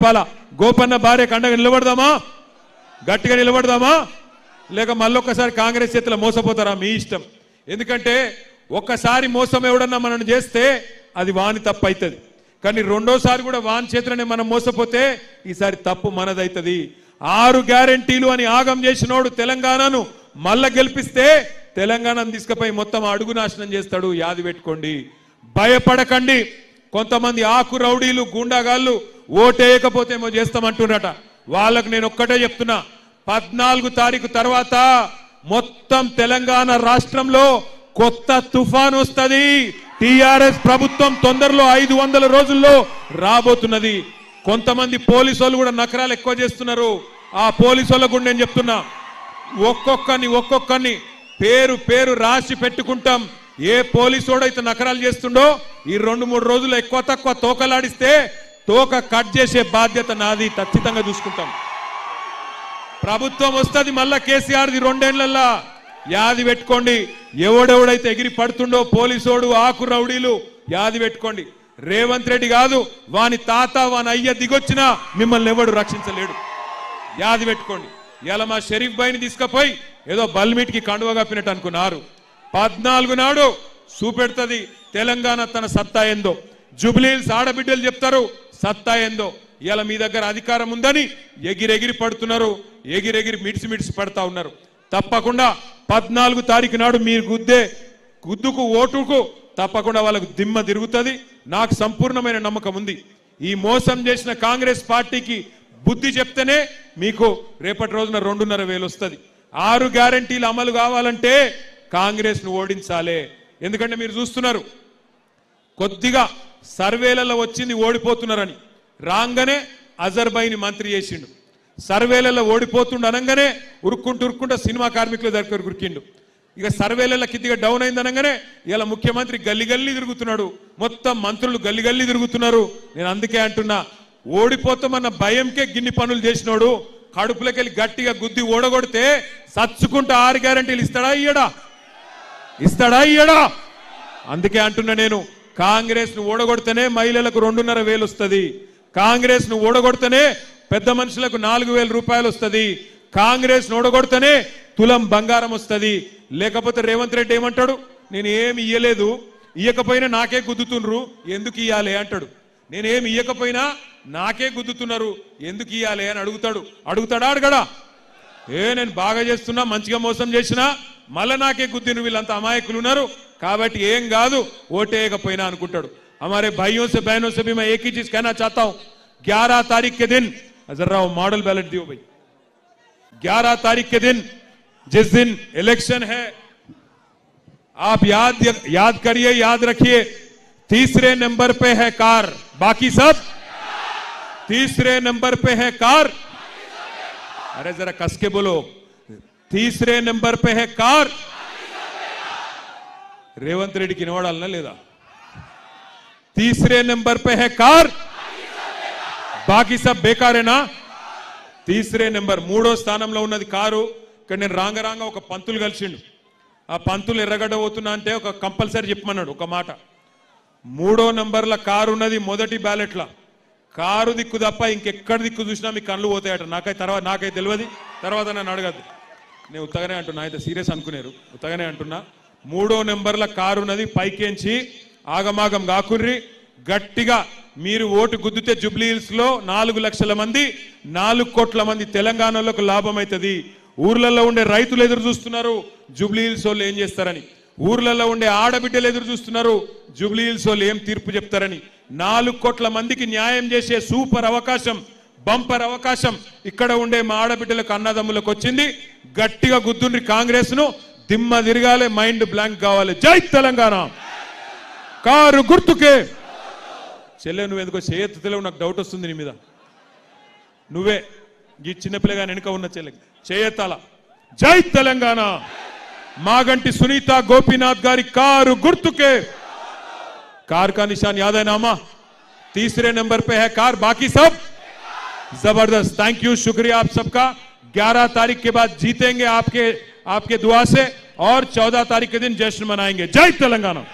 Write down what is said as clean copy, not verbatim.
గోపన్న భార్య కండగా నిలబడదామా గట్టిగా నిలబడదామా లేక మళ్ళొక్కసారి కాంగ్రెస్ చేతిలో మోసపోతారా మీ ఇష్టం ఎందుకంటే ఒక్కసారి మోసం ఎవడన్నా మనం చేస్తే అది వాని తప్పు అవుతుంది కానీ రెండోసారి కూడా వాని చేతిలోనే మనం మోసపోతే ఈసారి తప్పు మనదైతది 6 గ్యారెంటీలు అని ఆగం చేసినోడు తెలంగాణను మళ్ళా గెలిపిస్తే తెలంగాణను తీసుకుపోయి మొత్తం అడుగు నాశనం చేస్తాడు యాది పెట్టుకోండి భయపడకండి కొంతమంది ఆకు రౌడీలు గుండాగాళ్ళు ఓటేయకపోతే ఏమో చేస్తామంటున్నారట వాళ్ళకు నేను ఒక్కటే చెప్తున్నా 14 తారీఖు తర్వాత మొత్తం తెలంగాణ రాష్ట్రంలో కొత్త తుఫాన్ వస్తది టిఆర్ఎస్ ప్రభుత్వం తొందరలో 500 రోజుల్లో రాబోతున్నది కొంతమంది పోలీసు వాళ్ళు కూడా నకరాలు ఎక్కువ చేస్తున్నారు ఆ పోలీసు వాళ్ళకు కూడా నేను చెప్తున్నా ఒక్కొక్కని పేరు రాసి పెట్టుకుంటాం ఏ పోలీసు అయితే నకరాలు చేస్తుండో ఈ 2-3 రోజులు ఎక్కువ తక్కువ తోకలాడిస్తే తోక కట్ చేసే బాధ్యత నాది ఖచ్చితంగా చూసుకుంటాం ప్రభుత్వం వస్తది మళ్ళా కేసీఆర్ది 2 ఏళ్లల్లా యాది పెట్టుకోండి ఎవడెవడైతే ఎగిరి పడుతుండో పోలీసోడు ఆకు రౌడీలు యాది పెట్టుకోండి రేవంత్ రెడ్డి కాదు వాని తాత వాని అయ్య దిగొచ్చినా మిమ్మల్ని ఎవడు రక్షించలేడు యాది పెట్టుకోండి ఇలా మా షరీఫ్ భాయ్ని తీసుకుపోయి ఏదో బల్మిట్కి కండువ కప్పినట్టు అనుకున్నారు 14 నాడు చూపెడుతుంది తెలంగాణ తన సత్తా ఏందో జుబ్లీహిల్స్ ఆడబిడ్డలు చెప్తారు సత్తా ఏందో ఇలా మీ దగ్గర అధికారం ఉందని ఎగిరెగిరి పడుతున్నారు ఎగిరెగిరి మిడిసి పడతా ఉన్నారు తప్పకుండా 14 తారీఖు నాడు మీరు గుద్దుకు ఓటుకు తప్పకుండా వాళ్ళకు దిమ్మ తిరుగుతుంది నాకు సంపూర్ణమైన నమ్మకం ఉంది ఈ మోసం చేసిన కాంగ్రెస్ పార్టీకి బుద్ధి చెప్తేనే మీకు రేపటి రోజున 2.5 వస్తుంది 6 గ్యారెంటీలు అమలు కావాలంటే కాంగ్రెస్ ను ఓడించాలి ఎందుకంటే మీరు చూస్తున్నారు కొద్దిగా సర్వేలలో వచ్చింది ఓడిపోతున్నారని రాంగనే అజర్బైని మంత్రి చేసిండు సర్వేలలో ఓడిపోతుండ అనగానే ఉరుక్కుంటూ సినిమా కార్మికుల దగ్గర ఉరికిండు ఇక సర్వేలలో కిద్దిగా డౌన్ అయింది అనగానే ఇలా ముఖ్యమంత్రి గల్లి తిరుగుతున్నాడు మొత్తం మంత్రులు గల్లి తిరుగుతున్నారు నేను అందుకే అంటున్నా ఓడిపోతామన్న భయంకే గిన్ని పనులు చేసినోడు కడుపులకెళ్ళి గట్టిగా గుద్ది ఓడగొడితే సచ్చుకుంటూ 6 గ్యారెంటీలు ఇస్తాడా ఇయ్యడా అందుకే అంటున్నా నేను కాంగ్రెస్ ను ఓడగొడితేనే మహిళలకు 2.5 వస్తుంది కాంగ్రెస్ ను ఓడగొడితేనే పెద్ద మనుషులకు 4,000 రూపాయలు వస్తుంది కాంగ్రెస్ ను ఓడగొడితేనే తులం బంగారం వస్తుంది లేకపోతే రేవంత్ రెడ్డి ఏమంటాడు నేను ఏమి ఇయ్యలేదు ఇయ్యకపోయినా నాకే గుద్దుతున్నారు ఎందుకు ఇయ్యాలి అంటాడు నేనేమి ఇయ్యకపోయినా నాకే గుద్దుతున్నారు ఎందుకు ఇయ్యాలి అని అడుగుతాడా అడగడా నేను బాగా చేస్తున్నా మంచిగా మోసం చేసినా మళ్ళా నాకే గుద్దిన వీళ్ళంతా అమాయకులు ఉన్నారు కాబట్టి ఏం కాదు ఓటేయకపోయినా అనుకుంటాడు हमारे भाइयों से बहनों से भी मैं एक ही चीज कहना चाहता हूं 11 तारीख के दिन जरा मॉडल बैलेट दियो भाई 11 तारीख के दिन जिस दिन इलेक्शन है आप याद करिए याद रखिए तीसरे नंबर पे है कार बाकी सब तीसरे नंबर पे है कार अरे जरा कस के बोलो तीसरे नंबर पे है कार रेवंत रेड्डी की निवाड़ालना लेदा तीसरे नंबर पे है कार बाकी सब बेकार है ना तीसरे नंबर మూడో స్థానంలో ఉన్నది కారు ఇక్కడ నేను రాంగ ఒక పంతులు కలిసిండు ఆ పంతులు ఎర్రగడ్డ పోతున్నా అంటే ఒక కంపల్సరీ చెప్పమన్నాడు ఒక మాట 3వ నంబర్ల కారు ఉన్నది మొదటి బ్యాలెట్ల కారు దిక్కు తప్ప ఇంకెక్కడ దిక్కు చూసినా మీ కళ్ళు పోతాయట నాకై తెలియదు తర్వాత నన్ను అడగద్దు నేను ఉత్తగానే అంటున్నా అయితే సీరియస్ అనుకునేరు ఉత్తగానే అంటున్నా 3వ నంబర్ల కారు ఉన్నది పైకేంచి ఆగమాగం కాకుర్రి గట్టిగా మీరు ఓటు గుద్దితే జుబ్లీహిల్స్ లో 4 లక్షల మంది 4 కోట్ల మంది తెలంగాణలోకి లాభం అవుతుంది ఊర్లలో ఉండే రైతులు ఎదురు చూస్తున్నారు జుబ్లీహిల్స్ వాళ్ళు ఏం చేస్తారని ఊర్లలో ఉండే ఆడబిడ్డలు ఎదురు చూస్తున్నారు జుబ్లీహిల్స్ వాళ్ళు ఏం తీర్పు చెప్తారని 4 కోట్ల మందికి న్యాయం చేసే సూపర్ అవకాశం బంపర్ అవకాశం ఇక్కడ ఉండే మా ఆడబిడ్డలకు అన్నదమ్ములకు వచ్చింది గట్టిగా గుద్దుండ్రి కాంగ్రెస్ ను దిమ్మ తిరగాలి మైండ్ బ్లాంక్ కావాలి జై తెలంగాణ కారు గుర్తుకే చెల్లె నువ్వెందుకో చేయెత్తుతలేవు నాకు డౌట్ వస్తుంది నీ మీద నువ్వే ఈ చిన్నపిల్లగా వెనుక ఉన్న చెల్లెకి చేయెత్తాల జై తెలంగాణ మాగంటి సునీత గోపీనాథ్ గారి కారు గుర్తుకే कार का निशान याद है नामा तीसरे नंबर पे है कार बाकी सब जबरदस्त थैंक यू शुक्रिया आप सबका 11 तारीख के बाद जीतेंगे आपके दुआ से और 14 तारीख के दिन जश्न मनाएंगे जय तेलंगाना।